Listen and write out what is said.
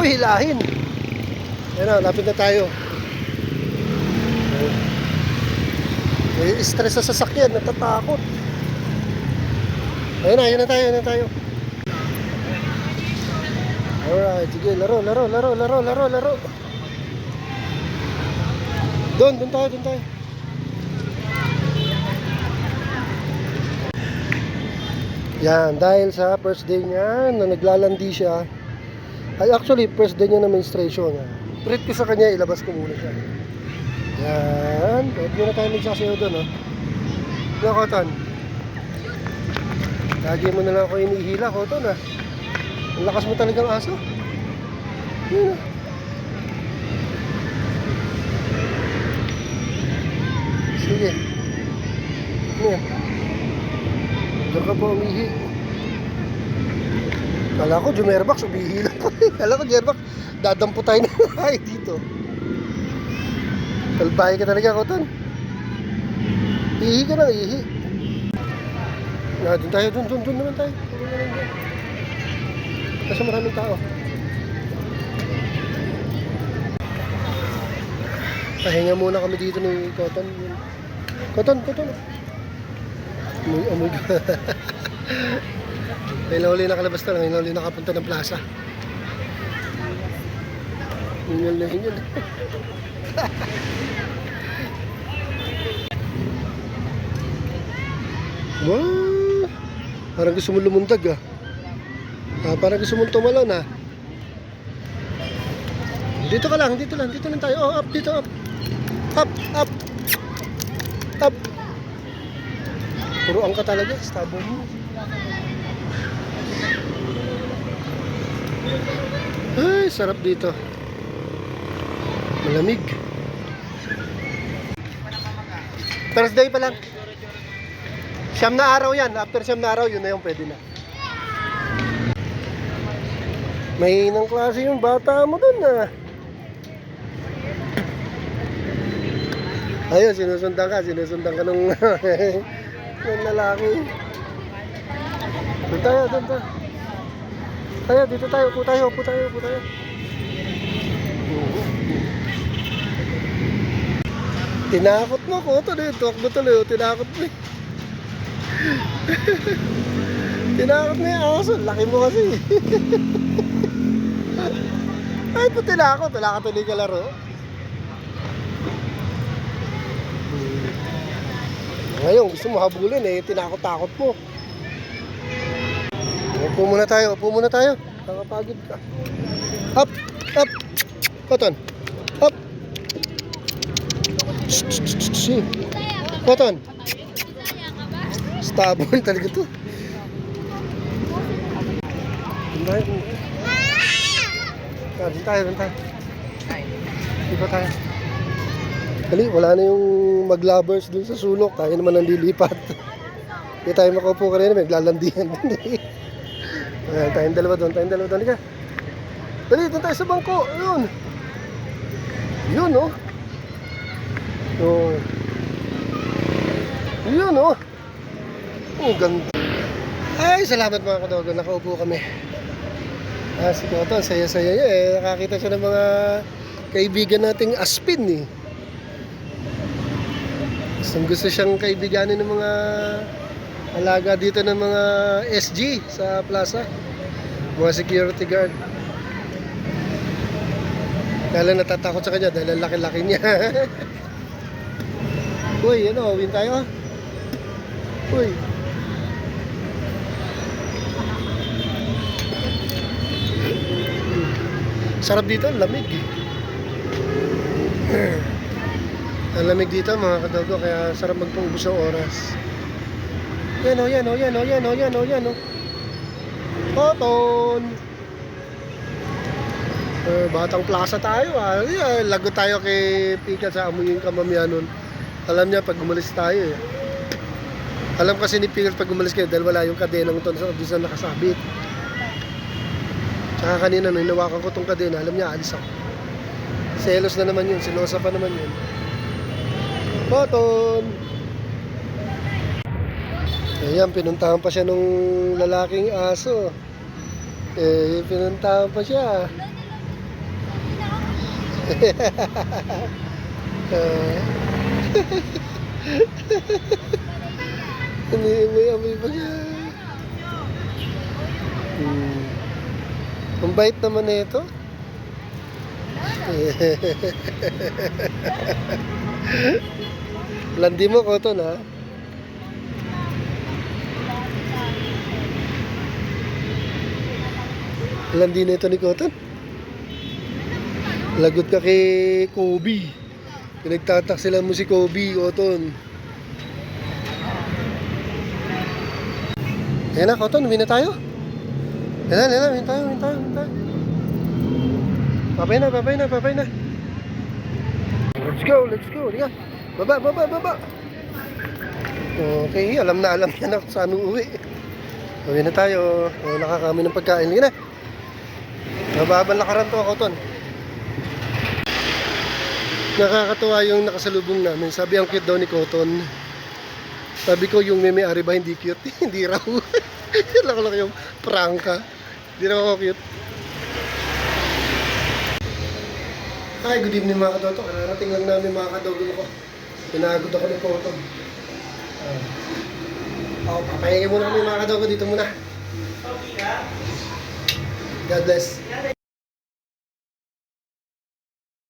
Uy, hilahin. Ayan na, lapit na tayo. May stress sa sasakyan, natatakot. Ayun na tayo. Alright, sige, laro. Doon tayo. Yan, dahil sa first day niya na naglalandi siya. Ay, actually, first day niya na menstruation. Treat ko sa kanya, ilabas ko muna siya. Yan, kahit muna tayo nagsasayaw doon, no? Ano, Koton? Lagi mo na lang ako inihila, Koton, ha? Ang lakas mo talagang aso. Yan, sige. Yan. Diyan ka po umihi. Kala ko, Jumerbax, umihila pa. Kala ko, Jumerbax, dadampo tayo na ay dito. Talbahay ka talaga, Koton. Ihi ka na, ihi. Doon tayo, doon naman tayo. Kasi maraming tao. Pahinga muna kami dito ni Koton. Koton. Oh my God. May huli nakalabas na lang, may huli nakapunta ng plaza. Hingal. Wow! Parang gusto mo lumundag, ah. Parang gusto mo tumalon, ah. Dito lang tayo. Oh, up. Up. Puruan ka talaga, stabo mo. Ay, sarap dito. Malamig. Thursday pa lang. Siyam na araw yan. After siyam na araw, yun na yung pwede na. May inang klase yung bata mo dun, ah. Ayun, sinusundan ka nung ng lalaki. Doon tayo. Dito tayo, upo tayo. Tinakot mo ko, tuwak mo tuloy, tinakot mo eh. Tinakot mo yung aso, laki mo kasi. Ay, po tinakot, wala ka tuloy kalaro. Ngayon, gusto mo habulin eh, tinakot-takot mo. Upo muna tayo. Nakapagod ka. Up. Koton. Up. Koton. Stubborn talaga to. Doon tayo. Dito tayo. Dali, wala na yung mag-lovers dun sa sulok. Tayo naman ang lilipat. Hindi tayo makaupo kanina, may naglalandihan dun eh. Tayong dalawa doon. Halika. Dali, doon tayo sa bangko. Yun, oh. Yun, oh. Oh, ganda. Ay, salamat mga kadogo. Nakaupo kami. Si Koton, saya-saya niya eh. Nakakita siya ng mga kaibigan nating aspin eh. Gusto siyang kaibiganin ng mga alaga dito ng mga SG sa plaza. Mga security guard. Kaya natatakot sa kanya dahil ang laki-laki niya. Uy, win tayo. Uy. Sarap dito, lamig. Ang lamig dito mga kadogo, kaya sarap magpangubos ng oras. Yan o. Koton. Batang plaza tayo ah. Lagot tayo kay Pika sa amuyin kamamya nun. Alam niya pag umalis tayo eh. Alam kasi ni Pika pag umalis kayo dahil wala yung kadenang ito sa nakasabit. Tsaka kanina nung hinawakan ko tong kadena, alam niya alis ako. Selos na naman yun, silosa pa naman yun. Koton. Ayan, pinuntahan pa siya nung lalaking aso. Pinuntahan pa siya. May amoy pa siya. Ang bait naman na ito. Landi mo, Cotton, ha? Landi na ito ni Cotton. Lagot ka kay Kobe. Pinagtataksilan mo si Kobe, Cotton. Ayan na, Cotton, uwi na tayo. Ayan na, uwi tayo. Babay na. Let's go. Diga. Baba. Okay, alam na yan ako saan uuwi. Uwi na tayo. Nakakami ng pagkain. Liga na. Mababang lakaran to, Cotton. Nakakatuwa yung nakasalubong namin. Sabi ang cute daw ni Cotton. Sabi ko yung may-ari ba hindi cute? Hindi raw. Lako yung prangka. Hindi raw ako cute. Hi, good evening mga kadoto. Kararating lang namin mga kadogo ko. Pinagod ako ni Cotton. Papayagin muna kami mga kadogo. Dito muna. God bless.